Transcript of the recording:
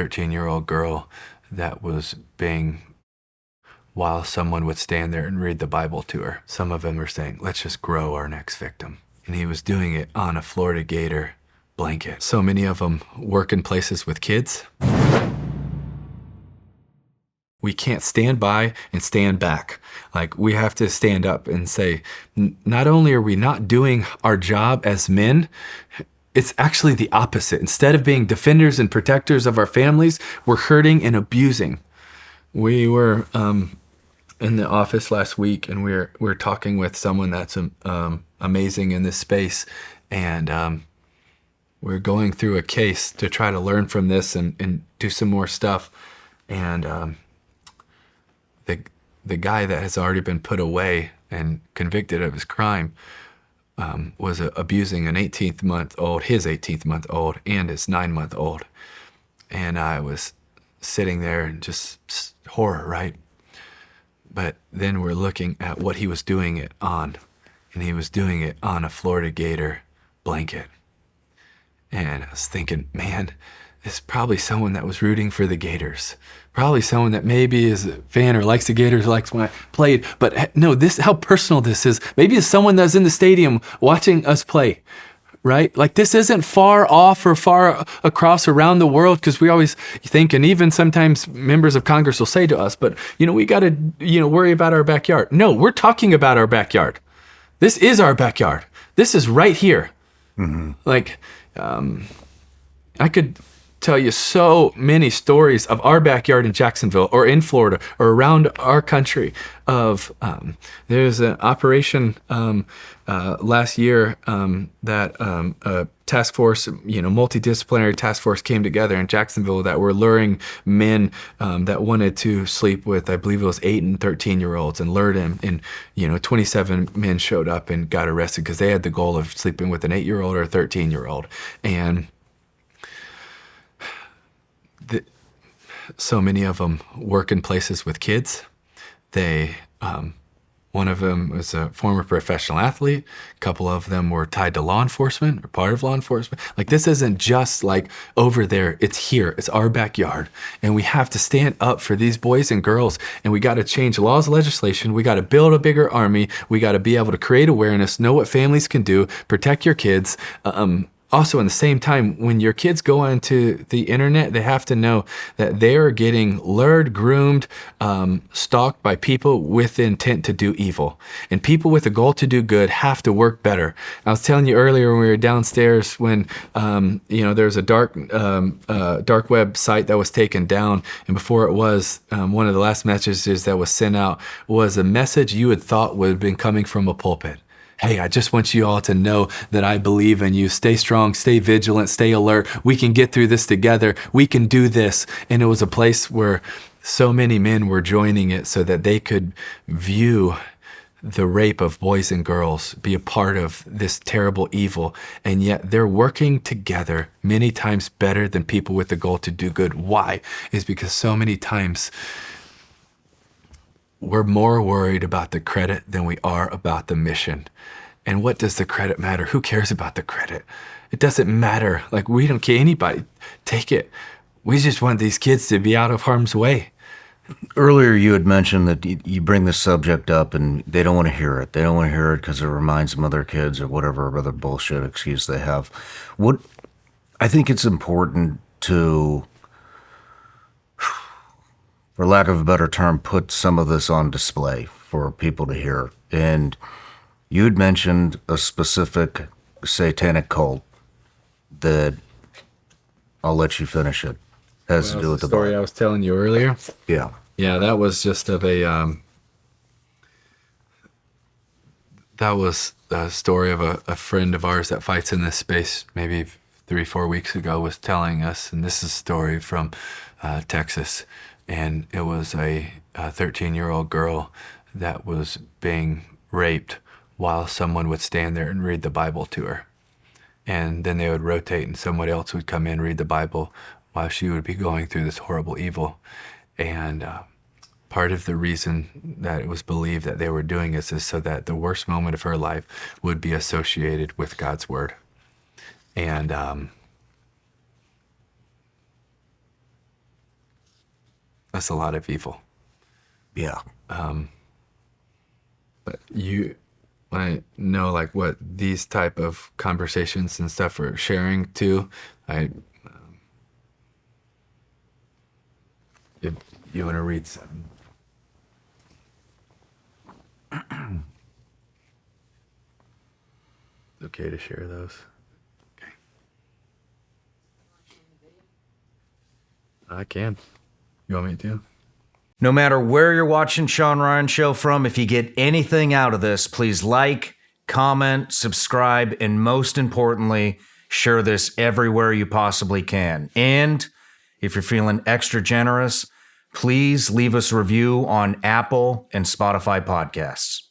13-year-old girl that was being, while someone would stand there and read the Bible to her. Some of them were saying, let's just grow our next victim. And he was doing it on a Florida Gator blanket. So many of them work in places with kids. We can't stand by and stand back. Like, we have to stand up and say, not only are we not doing our job as men, it's actually the opposite. Instead of being defenders and protectors of our families, we're hurting and abusing. We were in the office last week, and we're talking with someone that's amazing in this space, and we're going through a case to try to learn from this and do some more stuff. And the guy that has already been put away and convicted of his crime was abusing an 18-month-old, his 18-month-old, and his 9-month-old. And I was sitting there and just horror, right? But then we're looking at what he was doing it on, and he was doing it on a Florida Gator blanket. And I was thinking, man, this is probably someone that was rooting for the Gators. Probably someone that maybe is a fan or likes the Gators, likes when I played. But no, this, how personal this is. Maybe it's someone that's in the stadium watching us play, right? Like, this isn't far off or far across around the world, because we always think, and even sometimes members of Congress will say to us, but, we got to, worry about our backyard. No, we're talking about our backyard. This is our backyard. This is right here. Mm-hmm. Like, I could tell you so many stories of our backyard in Jacksonville or in Florida or around our country of, there's an operation last year that a task force, multidisciplinary task force came together in Jacksonville that were luring men that wanted to sleep with, I believe it was 8 and 13-year-olds, and lured them. And, 27 men showed up and got arrested because they had the goal of sleeping with an 8-year-old or a 13-year-old. And so many of them work in places with kids. They, one of them was a former professional athlete. A couple of them were tied to law enforcement or part of law enforcement. Like, this isn't just like over there. It's here. It's our backyard. And we have to stand up for these boys and girls. And we got to change laws, legislation. We got to build a bigger army. We got to be able to create awareness, know what families can do, protect your kids. Also, in the same time, when your kids go onto the internet, they have to know that they are getting lured, groomed, stalked by people with intent to do evil. And people with a goal to do good have to work better. I was telling you earlier when we were downstairs when, there's a dark web site that was taken down. And before it was, one of the last messages that was sent out was a message you had thought would have been coming from a pulpit. Hey, I just want you all to know that I believe in you. Stay strong, stay vigilant, stay alert. We can get through this together. We can do this. And it was a place where so many men were joining it so that they could view the rape of boys and girls, be a part of this terrible evil. And yet they're working together many times better than people with the goal to do good. Why? Is because so many times we're more worried about the credit than we are about the mission. And what does the credit matter? Who cares about the credit? It doesn't matter. Like, we don't care. Anybody take it. We just want these kids to be out of harm's way. Earlier, you had mentioned that you bring this subject up and they don't want to hear it. They don't want to hear it because it reminds them of their kids or whatever other bullshit excuse they have. I think it's important to, for lack of a better term, put some of this on display for people to hear. And you had mentioned a specific satanic cult that I'll let you finish it. Has to do with the story I was telling you earlier. Yeah. Yeah, that was just of that was a story of a friend of ours that fights in this space maybe 3-4 weeks ago was telling us, and this is a story from Texas, and it was a 13-year-old girl that was being raped while someone would stand there and read the Bible to her. And then they would rotate and somebody else would come in, read the Bible while she would be going through this horrible evil. And part of the reason that it was believed that they were doing this is so that the worst moment of her life would be associated with God's word. And That's a lot of evil. Yeah. But when I know like what these type of conversations and stuff are sharing too, if you want to read something. It's okay to share those. Okay. I can. You want me to? No matter where you're watching Shawn Ryan Show from, if you get anything out of this, please like, comment, subscribe, and most importantly, share this everywhere you possibly can. And if you're feeling extra generous, please leave us a review on Apple and Spotify podcasts.